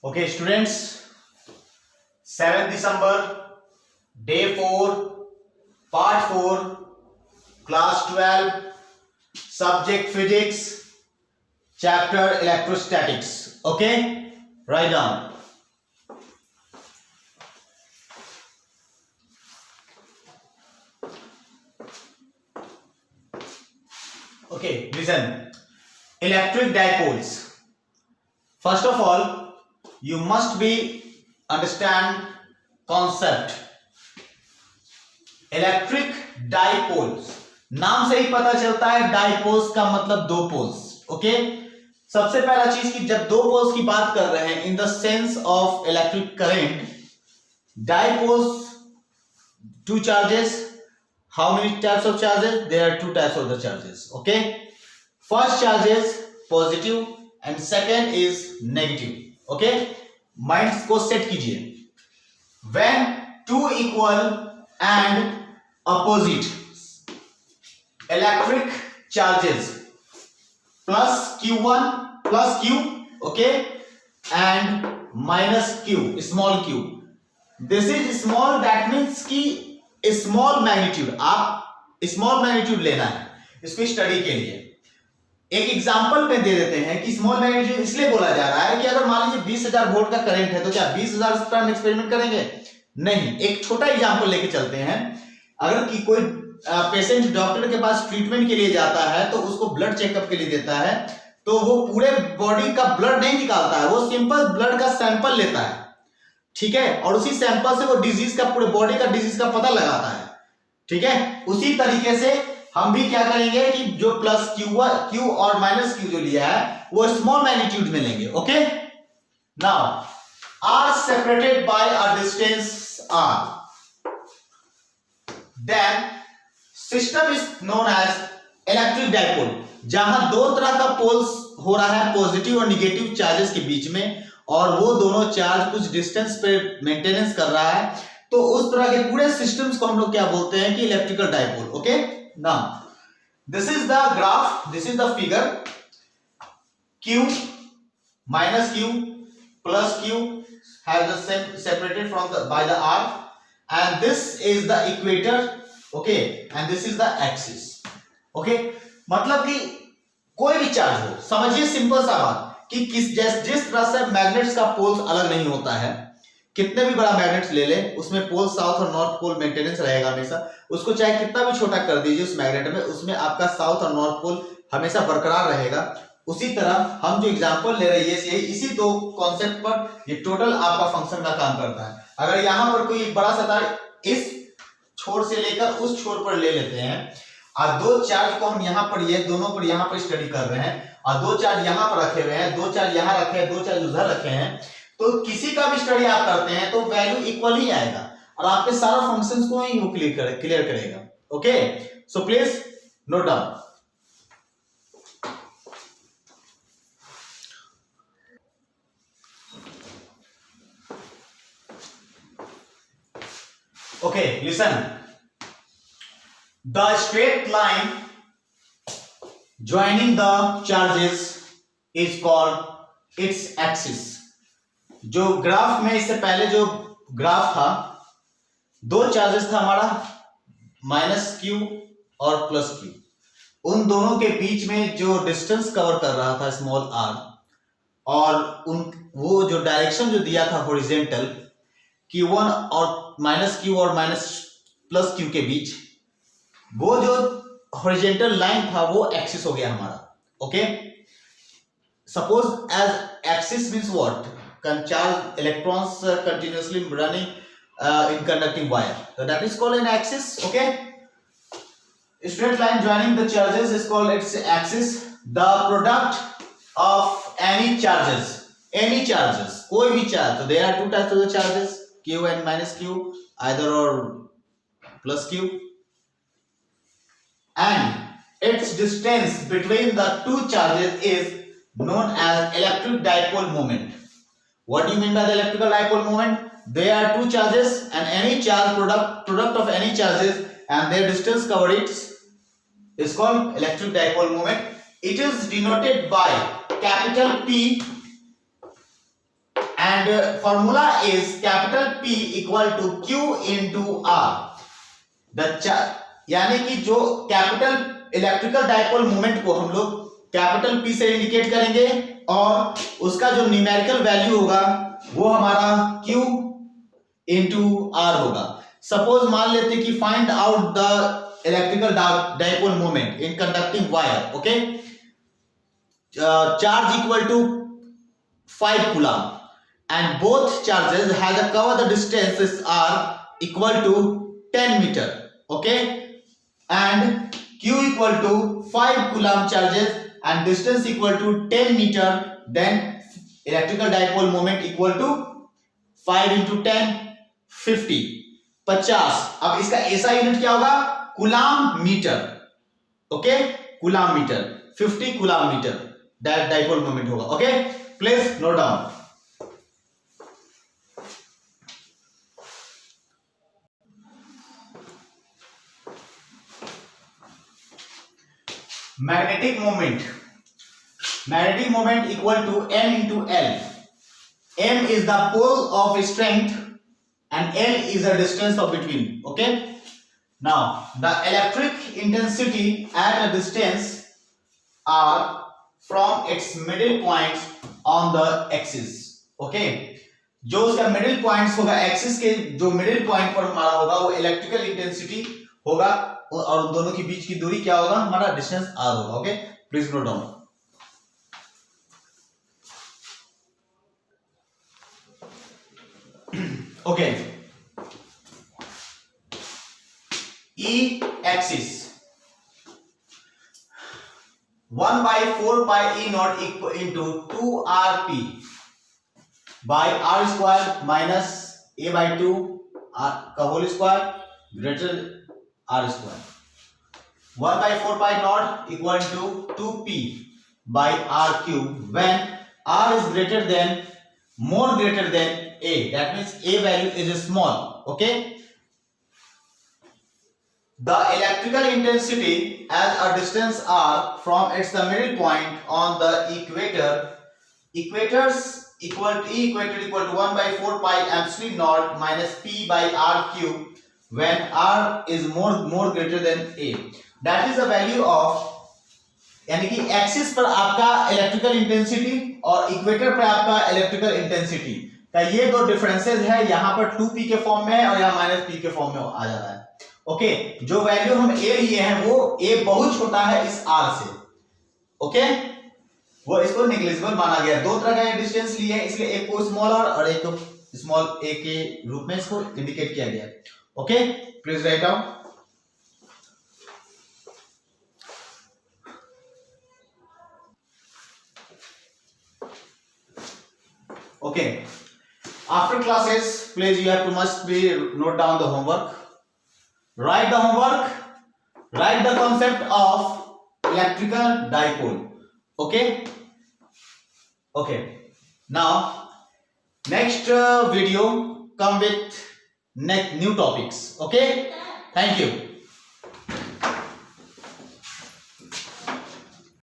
Okay, students, 7th December, day 4, part 4, class 12, subject physics, chapter electrostatics. Okay, write down. Okay, listen. Electric dipoles. First of all, you must be understand concept. Electric dipoles, नाम से ही पता चलता है dipoles का मतलब दो poles. Okay, सबसे पहला चीज कि जब दो पोल्स की बात कर रहे हैं in the sense of electric current, dipoles two charges. How many types of charges? There are two types of the charges. Okay, first charge is positive and second is negative. Okay, minds को set कीजिए. When two equal and opposite electric charges plus q1 plus q, okay, and minus q, small q. This is small, that means कि small magnitude, आप small magnitude लेना है इसको study के लिए. एक एग्जांपल में दे देते हैं कि स्मॉल मैग्नीट्यूड इसलिए बोला जा रहा है कि अगर मान लीजिए 20,000 वोल्ट का करंट है तो क्या 20,000 पर हम एक्सपेरिमेंट करेंगे? नहीं. एक छोटा एग्जांपल लेके चलते हैं. अगर कि कोई पेशेंट डॉक्टर के पास ट्रीटमेंट के लिए जाता है तो उसको ब्लड चेकअप के लिए देता है, तो वो पूरे बॉडी का ब्लड नहीं निकालता है, वो सिंपल ब्लड का सैंपल लेता है. ठीक है, और उसी सैंपल से वो डिजीज का, पूरे बॉडी का डिजीज का पता लगाता है. ठीक है, उसी तरीके से हम भी क्या करेंगे कि जो प्लस क्यू और माइनस क्यू जो लिया है वो स्मॉल मैग्नीट्यूड में लेंगे. Okay, now are separated by a distance R, then system is known as electric dipole. जहां दो तरह का पोल्स हो रहा है पॉजिटिव और निगेटिव चार्जेस के बीच में, और वो दोनों चार्ज कुछ डिस्टेंस पे मेंटेनेंस कर रहा है, तो उस तरह के पूरे सिस्टम्स को हम लोग क्या बोलते हैं कि electrical dipole. Okay, now this is the graph, this is the figure. q minus q plus q has the same separated from the by the r, and this is the equator. Okay, and this is the axis. Okay, मतलब कि कोई भी charge हो, समझिए simple सा बात कि जिस तरह से मैग्नेट्स का पोल्स अलग नहीं होता है, कितने भी बड़ा मैग्नेट्स ले ले उसमें पोल साउथ और नॉर्थ पोल मेंटेनेंस रहेगा हमेशा. उसको चाहे कितना भी छोटा कर दीजिए उस मैग्नेट में, उसमें आपका साउथ और नॉर्थ पोल हमेशा बरकरार रहेगा. उसी तरह हम जो एग्जांपल ले रहे हैं इसी दो कॉन्सेप्ट पर ये टोटल आपका फंक्शन का काम करता है. अगर यहां पर कोई बड़ा सा तार इस छोर से लेकर उस छोर पर ले लेते हैं, और दो चार्ज को हम यहाँ पर, ये दोनों पर यहाँ पर स्टडी कर रहे हैं, और दो चार्ज यहाँ पर रखे हुए हैं, दो चार्ज यहाँ रखे हैं, दो चार्ज उधर रखे हैं, तो किसी का भी स्टडी आप करते हैं तो वैल्यू इक्वल ही आएगा और आपके सारा फंक्शंस को ही वो क्लियर करेगा. Okay, so please note down. Okay, listen. The straight line joining the charges is called its axis. जो ग्राफ में इससे पहले जो ग्राफ था, दो चार्जेस था हमारा माइनस क्यू और प्लस क्यू. उन दोनों के बीच में जो डिस्टेंस कवर कर रहा था स्मॉल आर, और वो जो डायरेक्शन जो दिया था हॉरिजॉन्टल Q1 और माइनस क्यू और माइनस प्लस क्यू के बीच, वो जो हॉरिजॉन्टल लाइन था वो एक्सिस हो गया हमारा. Okay, suppose as axis means what? Charge electrons continuously running in conducting wire, so that is called an axis. Okay, straight line joining the charges is called its axis. The product of any charges, कोई भी charge, so there are two types of the charges, q and minus q, either or plus q, and its distance between the two charges is known as electric dipole moment. What do you mean by the electrical dipole moment? There are two charges and any charge product of any charges and their distance covered is called electric dipole moment. It is denoted by capital P and formula is capital P equal to Q into R. यानी कि जो capital electrical dipole moment को हम लोग capital P से indicate करेंगे और उसका जो न्यूमेरिकल वैल्यू होगा वो हमारा Q into R होगा. सपोज मान लेते कि find out the electrical dipole moment in conducting wire. Okay, charge equal to 5 coulomb and both charges has a cover the distances are equal to 10 meter. Okay, and Q equal to 5 coulomb charges and distance equal to 10 meter, then electrical dipole moment equal to 5 into 10 50 50. अब इसका ऐसा unit क्या होगा? Coulomb metre. Okay, coulomb metre 50 coulomb metre that dipole moment होगा. Okay, please note down. Magnetic moment equal to M into L. M is the pole of strength and L is the distance of between. Okay, now the electric intensity at a distance are from its middle points on the axis. Okay, जो उसका middle points होगा axis के, जो middle point पर हमारा होगा वो electrical intensity होगा और दोनों के बीच की दूरी क्या होगा? हमारा डिस्टेंस r होगा. Okay, please note down. Okay, E axis 1/4 pi E naught equal into 2 RP by R square minus A by 2 R का whole square greater R square. 1/4 pi naught equal to 2P by R cube when R is greater than, more greater than A. That means A value is small. Okay. The electrical intensity as a distance R from its the middle point on the equators equal to E equator equal to 1/4 pi epsilon naught minus P by R cube when R is more greater than A. That is the value of, यानी कि axis पर आपका electrical intensity और equator पर आपका electrical intensity का ये दो डिफरेंसेस है. यहाँ पर 2P के फॉर्म में है और यहाँ -P के फॉर्म में आ जाता है. ओके, जो वैल्यू हम A लिए हैं वो A बहुत छोटा है इस R से. ओके, वो इसको नेग्लिजिबल माना गया. दो तरह का डिस्टेंस लिए हैं, इसलिए एक को स्मॉल और एक को स्मॉल a के रूप में इसको इंडिकेट किया गया. Okay, please write down. Okay, after classes please you have to must be note down the homework. Write the homework, write the concept of electrical dipole. Okay, now next video come with new topics. Okay, thank you.